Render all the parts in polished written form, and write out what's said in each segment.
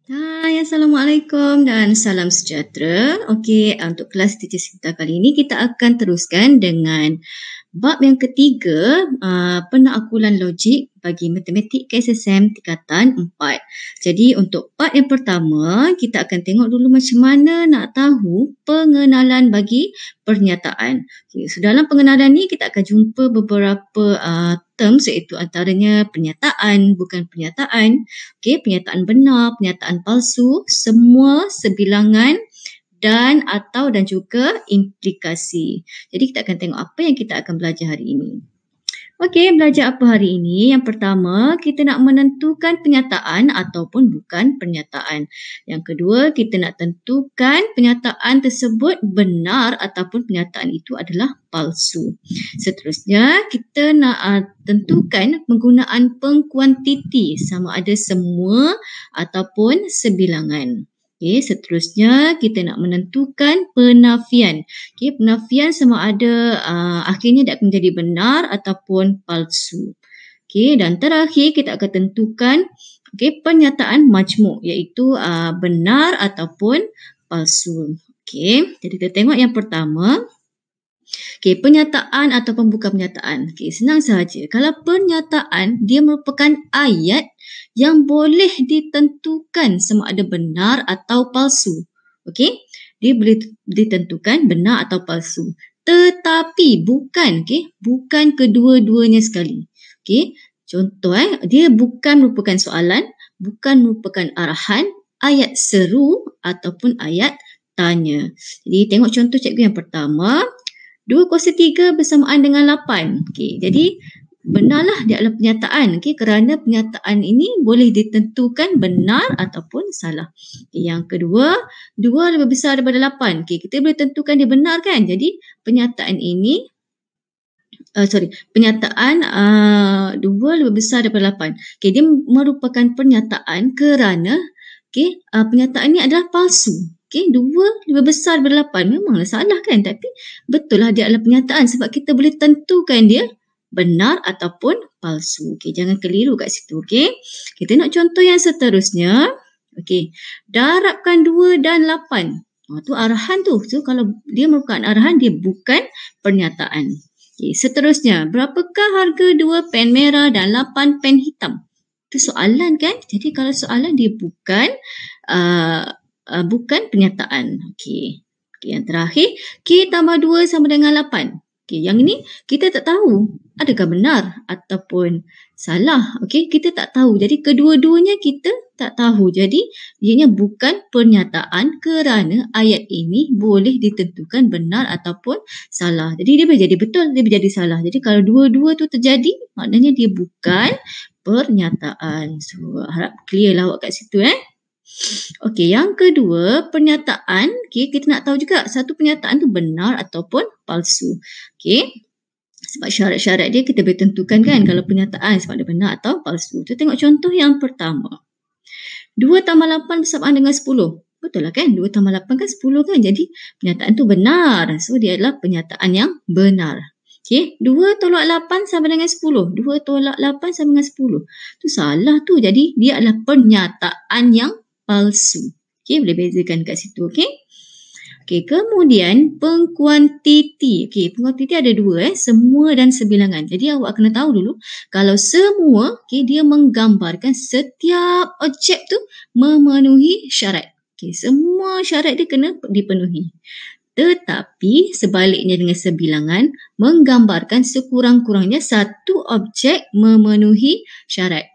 Hai, Assalamualaikum dan salam sejahtera. Okey, untuk kelas Teacher Sinta kali ini kita akan teruskan dengan bab yang ketiga, penakkulan logik bagi matematik KSSM tingkatan 4. Jadi untuk part yang pertama, kita akan tengok dulu macam mana nak tahu pengenalan bagi pernyataan. Okay, so dalam pengenalan ni kita akan jumpa beberapa terms, iaitu antaranya pernyataan, bukan pernyataan, pernyataan benar, pernyataan palsu, semua, sebilangan dan atau dan juga implikasi. Jadi kita akan tengok apa yang kita akan belajar hari ini. Okey, belajar apa hari ini? Yang pertama, kita nak menentukan pernyataan ataupun bukan pernyataan. Yang kedua, kita nak tentukan pernyataan tersebut benar ataupun pernyataan itu adalah palsu. Seterusnya, kita nak tentukan penggunaan pengkuantiti sama ada semua ataupun sebilangan. Okay, seterusnya kita nak menentukan penafian. Okay, penafian sama ada akhirnya dia akan menjadi benar ataupun palsu. Okay, dan terakhir kita akan tentukan pernyataan majmuk, iaitu benar ataupun palsu. Okay, jadi kita tengok yang pertama. Okay, pernyataan ataupun bukan pernyataan. Okay, senang sahaja. Kalau pernyataan, dia merupakan ayat yang boleh ditentukan sama ada benar atau palsu. Okey, dia boleh ditentukan benar atau palsu. Tetapi bukan, bukan kedua-duanya sekali. Okey, contoh dia bukan merupakan soalan, bukan merupakan arahan, ayat seru ataupun ayat tanya. Jadi tengok contoh cikgu yang pertama. 2 kuasa 3 bersamaan dengan 8. Okey, jadi benarlah dia adalah pernyataan, kerana pernyataan ini boleh ditentukan benar ataupun salah. Yang kedua, 2 lebih besar daripada 8. Kita boleh tentukan dia benar kan? Jadi pernyataan ini pernyataan 2 lebih besar daripada 8. Dia merupakan pernyataan kerana pernyataan ini adalah palsu. 2 lebih besar daripada 8 memanglah salah kan? Tapi betul lah dia adalah pernyataan sebab kita boleh tentukan dia benar ataupun palsu. Jangan keliru kat situ. Kita nak contoh yang seterusnya. Darabkan 2 dan 8. Tu arahan tu. So kalau dia merupakan arahan, dia bukan pernyataan. Seterusnya, berapakah harga 2 pen merah dan 8 pen hitam? Itu soalan kan? Jadi kalau soalan, dia bukan bukan pernyataan. Yang terakhir, K tambah 2 sama dengan 8. Yang ini kita tak tahu adakah benar ataupun salah. Kita tak tahu. Jadi kedua-duanya kita tak tahu. Jadi ianya bukan pernyataan kerana ayat ini boleh ditentukan benar ataupun salah. Jadi dia boleh jadi betul, dia boleh jadi salah. Jadi kalau dua-dua tu terjadi, maknanya dia bukan pernyataan. So harap clear lah awak kat situ yang kedua, pernyataan. Kita nak tahu juga satu pernyataan tu benar ataupun palsu. Sebab syarat-syarat dia kita boleh tentukan kan kalau pernyataan sebab dia benar atau palsu. Kita tengok contoh yang pertama. 2 tambah 8 bersamaan dengan 10. Betul lah kan? 2 tambah 8 kan 10 kan? Jadi pernyataan tu benar. So dia adalah pernyataan yang benar. 2 tolak 8 sama dengan 10. 2 tolak 8 sama dengan 10. Tu salah tu. Jadi dia adalah pernyataan yang palsu. Boleh bezakan kat situ. Kemudian pengkuantiti. Pengkuantiti ada 2 semua dan sebilangan. Jadi awak kena tahu dulu kalau semua dia menggambarkan setiap objek tu memenuhi syarat. Semua syarat dia kena dipenuhi. Tetapi sebaliknya dengan sebilangan menggambarkan sekurang-kurangnya satu objek memenuhi syarat.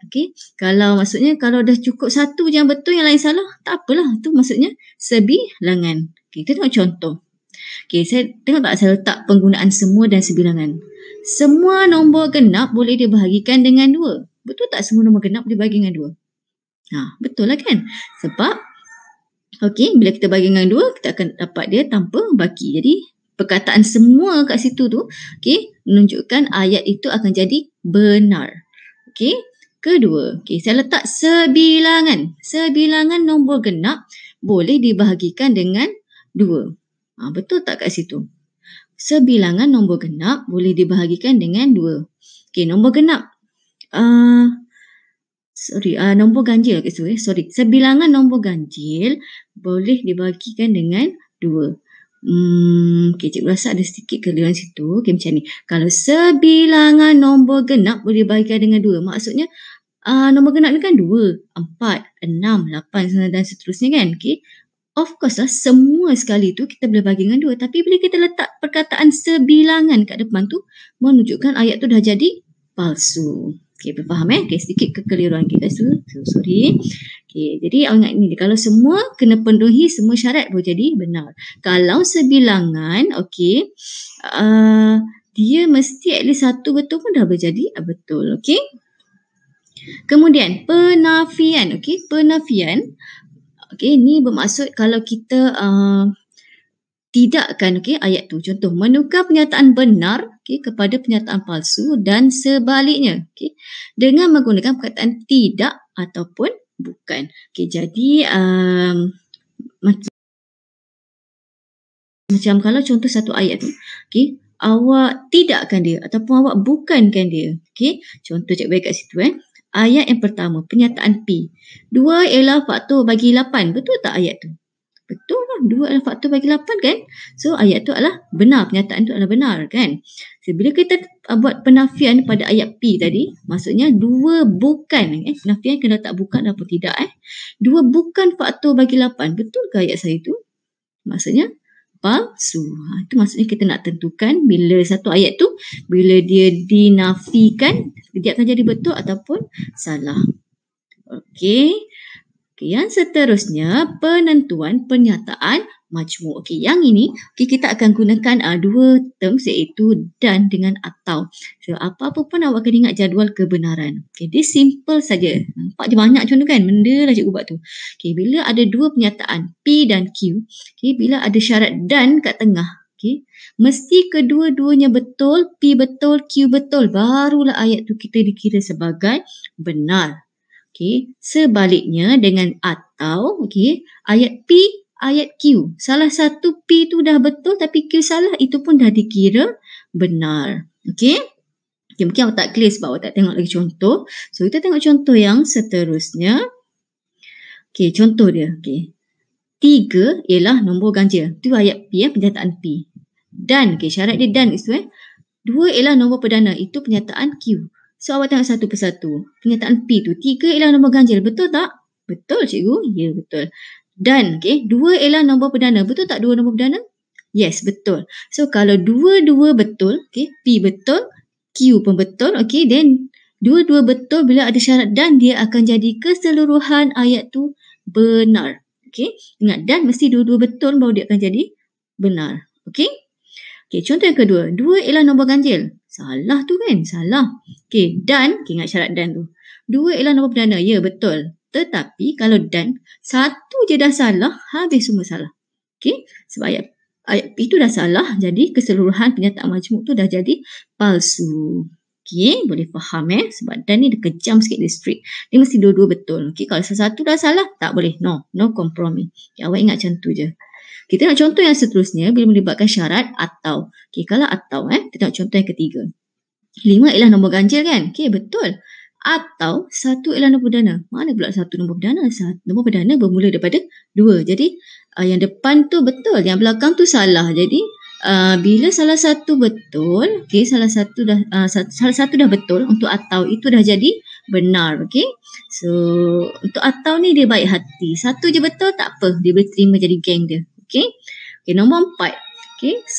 Kalau maksudnya kalau dah cukup satu yang betul yang lain salah, tak apalah. Itu maksudnya sebilangan. Kita tengok contoh. Saya tengok tak saya letak penggunaan semua dan sebilangan. Semua nombor genap boleh dibahagikan dengan 2. Betul tak semua nombor genap dibahagi dengan 2? Betul lah kan? Sebab bila kita bagi dengan 2, kita akan dapat dia tanpa baki. Jadi, perkataan semua kat situ tu, menunjukkan ayat itu akan jadi benar. Kedua, saya letak sebilangan. Sebilangan nombor genap boleh dibahagikan dengan 2. Betul tak kat situ? Sebilangan nombor genap boleh dibahagikan dengan 2. Nombor genap. nombor ganjil. Sorry. Sebilangan nombor ganjil boleh dibagikan dengan 2. Cikgu rasa ada sedikit keliruan situ. Macam ni. Kalau sebilangan nombor genap boleh dibagikan dengan 2. Maksudnya nombor genap ni kan 2, 4, 6, 8 dan seterusnya kan. Of course lah, semua sekali tu kita boleh bagi dengan 2. Tapi bila kita letak perkataan sebilangan kat depan tu, menunjukkan ayat tu dah jadi palsu. Boleh faham sedikit kekeliruan kita tu. Sorry. Jadi ingat ni, kalau semua kena penuhi semua syarat boleh jadi benar. Kalau sebilangan, dia mesti at least satu betul pun dah boleh jadi betul. Kemudian penafian. Penafian. Ni bermaksud kalau kita tidakkan ayat tu. Contoh, menukar pernyataan benar kepada pernyataan palsu dan sebaliknya. Dengan menggunakan perkataan tidak ataupun bukan. Jadi macam kalau contoh satu ayat tu, awak tidakkan dia ataupun awak bukankan dia. Contoh cikgu bagi kat situ. Ayat yang pertama, pernyataan P. 2 ialah faktor bagi 8. Betul tak ayat tu? Betul lah. 2 adalah faktor bagi 8 kan? So ayat tu adalah benar. Pernyataan tu adalah benar kan? So bila kita buat penafian pada ayat P tadi, maksudnya 2 bukan. Penafian kena letak bukan ataupun tidak. 2 bukan faktor bagi 8. Betul ke ayat saya tu? Maksudnya palsu. Itu maksudnya kita nak tentukan bila satu ayat tu, bila dia dinafikan, dia akan jadi betul ataupun salah. Yang seterusnya, penentuan pernyataan majmuk. Yang ini kita akan gunakan 2 terms iaitu dan dengan atau. So, apa-apa pun awak kena ingat jadual kebenaran. Dia simple saja. Nampak dia banyak contoh kan? Benda lah cikgu buat tu. Bila ada 2 pernyataan P dan Q, bila ada syarat dan kat tengah, mesti kedua-duanya betul, P betul, Q betul. Barulah ayat tu kita dikira sebagai benar. Sebaliknya dengan atau, ayat P, ayat Q. Salah satu P tu dah betul tapi Q salah, itu pun dah dikira benar. Mungkin awak tak clear sebab awak tak tengok lagi contoh. So kita tengok contoh yang seterusnya. Contoh dia. 3 ialah nombor ganjil. Tu ayat P, pernyataan P. Dan, syarat dia dan itu 2 ialah nombor perdana. Itu pernyataan Q. So, awak tengok satu persatu. Pernyataan P tu, 3 ialah nombor ganjil. Betul tak? Betul, cikgu. Ya, betul. Dan, 2 ialah nombor perdana. Betul tak 2 nombor perdana? Yes, betul. So, kalau 2-2 betul, P betul, Q pun betul, then 2-2 betul bila ada syarat dan, dia akan jadi keseluruhan ayat tu benar. Ingat, dan mesti 2-2 betul baru dia akan jadi benar. Contoh yang kedua. 2 ialah nombor ganjil. Salah tu kan? Salah. Dan, ingat syarat dan tu. 2 ialah nombor perdana. Ya, betul. Tetapi kalau dan, satu je dah salah, habis semua salah. Sebab ayat P tu dah salah, jadi keseluruhan pernyataan majmuk tu dah jadi palsu. Boleh faham sebab dan ni dia kejam sikit, dia strict. Dia mesti 2-2 betul. Kalau satu dah salah, tak boleh. No compromise. Awak ingat macam tu je. Kita nak contoh yang seterusnya bila melibatkan syarat atau. Kalau atau, kita tengok contoh yang ketiga. 5 ialah nombor ganjil kan? Betul. Atau 1 ialah nombor perdana. Mana pula 1 nombor perdana? Nombor perdana bermula daripada 2. Jadi, yang depan tu betul. Yang belakang tu salah. Jadi, bila salah satu betul, salah satu dah betul, untuk atau itu dah jadi benar. So, untuk atau ni dia baik hati. Satu je betul, tak apa. Dia boleh terima jadi geng dia. Nombor 4. 10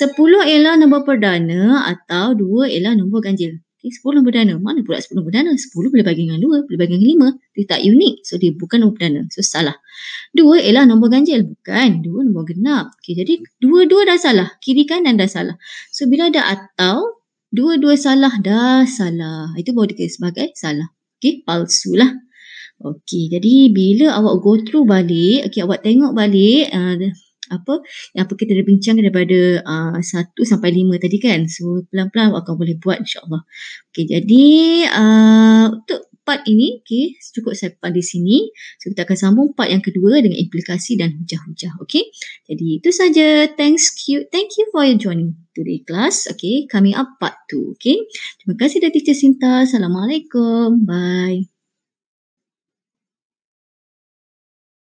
ialah nombor perdana atau 2 ialah nombor ganjil. 10 nombor perdana. Mana pula 10 nombor perdana? 10 boleh bagi dengan 2, boleh bagi dengan 5. Dia tak unik. So, dia bukan nombor perdana. So, salah. 2 ialah nombor ganjil. Bukan. 2 nombor genap. Jadi, dua-dua dah salah. Kiri kanan dah salah. So, bila ada atau, dua-dua salah dah salah. Itu baru dikira sebagai salah. Palsu lah. Jadi bila awak go through balik, awak tengok balik apa kita dah bincang daripada 1 sampai 5 tadi kan. So pelan-pelan awak akan boleh buat insya-Allah. Jadi untuk part ini cukup sampai di sini. So kita akan sambung part yang kedua dengan implikasi dan hujah-hujah. Jadi itu saja. Thank you for your joining today class. Coming up part 2. Terima kasih dari Teacher Sinta. Assalamualaikum. Bye.